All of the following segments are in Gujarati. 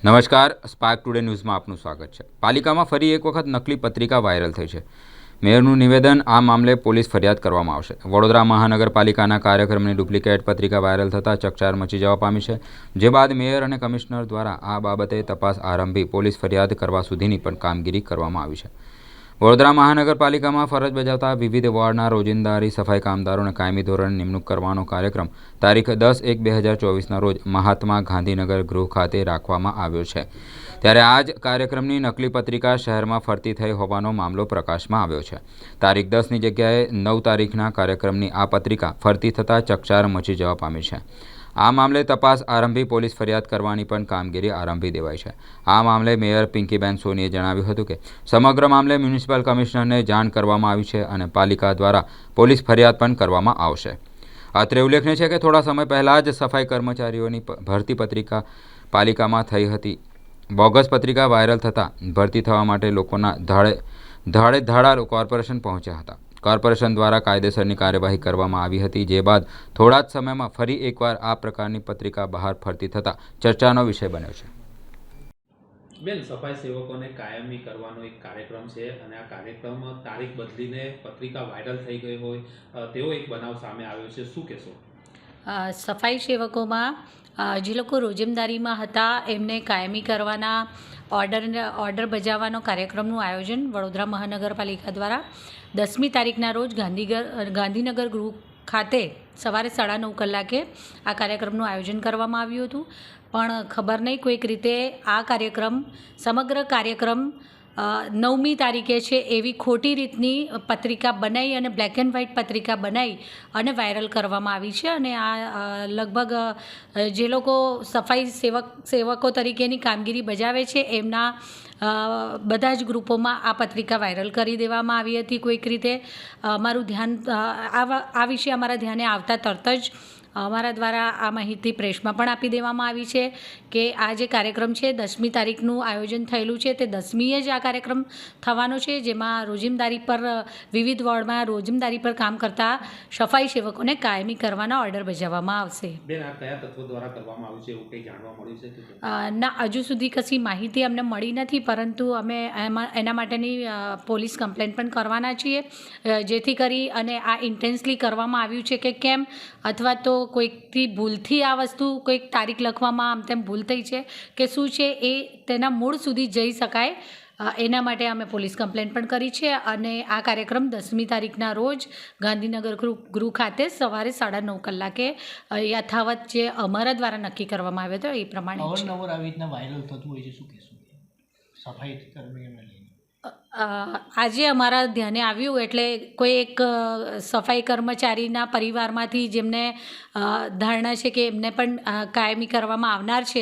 નમસ્કાર, સ્પાર્ક ટુડે ન્યૂઝમાં આપનું સ્વાગત છે। પાલિકામાં ફરી એક વખત નકલી પત્રિકા વાયરલ થઈ છે। મેયરનું નિવેદન, આ મામલે પોલીસ ફરિયાદ કરવામાં આવશે। વડોદરા મહાનગરપાલિકાના કાર્યક્રમની ડુપ્લિકેટ પત્રિકા વાયરલ થતાં ચકચાર મચી જવા પામી છે, જે બાદ મેયર અને કમિશનર દ્વારા આ બાબતે તપાસ આરંભી પોલીસ ફરિયાદ કરવા સુધીની પણ કામગીરી કરવામાં આવી છે। વડોદરા મહાનગરપાલિકામાં ફરજ બજાવતા વિવિધ વોર્ડના રોજિંદારી સફાઈ કામદારોને કાયમી ધોરણે નિમણૂક કરવાનો કાર્યક્રમ તારીખ 10/1/2024ના રોજ મહાત્મા ગાંધીનગર ગૃહ ખાતે રાખવામાં આવ્યો છે। ત્યારે આ જ કાર્યક્રમની નકલી પત્રિકા શહેરમાં ફરતી થઈ હોવાનો મામલો પ્રકાશમાં આવ્યો છે। તારીખ 10ની જગ્યાએ 9 તારીખના કાર્યક્રમની આ પત્રિકા ફરતી થતાં ચકચાર મચી જવા પામી છે। આ મામલે તપાસ આરંભી પોલીસ ફરિયાદ કરવાની પણ કામગીરી આરંભી દેવાઈ છે। આ મામલે મેયર પિંકીબેન સોનીએ જણાવ્યું હતું કે સમગ્ર મામલે મ્યુનિસિપલ કમિશનરને જાણ કરવામાં આવી છે અને પાલિકા દ્વારા પોલીસ ફરિયાદ પણ કરવામાં આવશે। અત્રે ઉલ્લેખનીય છે કે થોડા સમય પહેલાં જ સફાઈ કર્મચારીઓની ભરતી પત્રિકા પાલિકામાં થઈ હતી। બોગસ પત્રિકા વાયરલ થતાં ભરતી થવા માટે લોકોના ધાડા કોર્પોરેશન પહોંચ્યા હતા। કોર્પોરેશન દ્વારા કાયદેસરની કાર્યવાહી કરવામાં આવી હતી, જે બાદ થોડા જ સમયમાં ફરી એકવાર આ પ્રકારની પત્રિકા બહાર ફરતી થતાં ચર્ચાનો વિષય બન્યો છે। બેન, સફાઈ સેવકોને કાયમી કરવાનો એક કાર્યક્રમ છે અને આ કાર્યક્રમ તારીખ બદલીને પત્રિકા વાયરલ થઈ ગઈ હોય તેવો એક બનાવ સામે આવ્યો છે, શું કહેશો? સફાઈ સેવકોમાં જે લોકો રોજમદારીમાં હતા એમને કાયમી કરવાના ઓર્ડર બજાવવાનો કાર્યક્રમનું આયોજન વડોદરા મહાનગરપાલિકા દ્વારા 10મી તારીખના રોજ ગાંધીનગર ગૃહ ખાતે સવારે 9:30 કલાકે આ કાર્યક્રમનું આયોજન કરવામાં આવ્યું હતું। પણ ખબર નહીં, કોઈક રીતે આ સમગ્ર કાર્યક્રમ 9મી તારીખે છે એવી ખોટી રીતની પત્રિકા બનાવી અને બ્લેક એન્ડ વ્હાઇટ પત્રિકા બનાવી અને વાયરલ કરવામાં આવી છે। અને આ લગભગ જે લોકો સફાઈ સેવકો તરીકેની કામગીરી બજાવે છે એમના બધા જ ગ્રુપોમાં આ પત્રિકા વાયરલ કરી દેવામાં આવી હતી। કોઈક રીતે અમારું ધ્યાન આ વિશે અમારા ધ્યાને આવતા તરત જ અમારા દ્વારા આ માહિતી પ્રેસમાં પણ આપી દેવામાં આવી છે કે આ જે કાર્યક્રમ છે 10મી તારીખનું આયોજન થયેલું છે, તે 10મીએ જ આ કાર્યક્રમ થવાનો છે, જેમાં રોજમદારી પર વિવિધ વોર્ડમાં રોજમદારી પર કામ કરતા સફાઈ સેવકોને કાયમી કરવાના ઓર્ડર બજાવવામાં આવશે। બેન, આ કયા તત્વો દ્વારા કરવામાં આવ્યું છે એવું કંઈ જાણવા મળ્યું છે કે? ના, હજુ સુધી કશી માહિતી અમને મળી નથી, પરંતુ અમે એના માટેની પોલીસ કમ્પ્લેન પણ કરવાના છીએ, જેથી કરી અને આ ઇન્ટેન્સલી કરવામાં આવ્યું છે કે કેમ, અથવા તો કોઈકથી ભૂલથી આ વસ્તુ કોઈક તારીખ લખવામાં આમ તેમ ભૂલ થઈ છે કે શું છે, એ તેના મૂળ સુધી જઈ શકાય એના માટે અમે પોલીસ કમ્પ્લેન પણ કરી છે। અને આ કાર્યક્રમ 10મી તારીખના રોજ ગાંધીનગર ગૃહ ખાતે સવારે 9:30 કલાકે યથાવત જે અમારા દ્વારા નક્કી કરવામાં આવ્યો હતો એ પ્રમાણે અવારનવાર આવી રીતના વાયરલ થતું હોય છે, શું કહેશું સફાઈ કર્મીઓને લઈને? આજે અમારા ધ્યાને આવ્યું એટલે કોઈ એક સફાઈ કર્મચારીના પરિવારમાંથી જેમને ધારણા છે કે એમને પણ કાયમી કરવામાં આવનાર છે,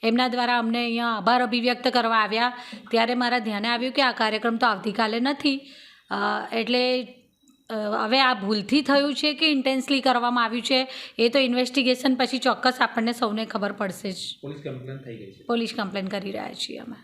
એમના દ્વારા અમને અહીંયા આભાર અભિવ્યક્ત કરવા આવ્યા, ત્યારે મારા ધ્યાને આવ્યું કે આ કાર્યક્રમ તો આવતીકાલે નથી, એટલે હવે આ ભૂલથી થયું છે કે ઇન્ટેન્સલી કરવામાં આવ્યું છે એ તો ઇન્વેસ્ટિગેશન પછી ચોક્કસ આપણને સૌને ખબર પડશે જ। પોલીસ કમ્પ્લેન થઈ ગઈ છે? પોલીસ કમ્પ્લેન કરી રહ્યા છીએ અમે।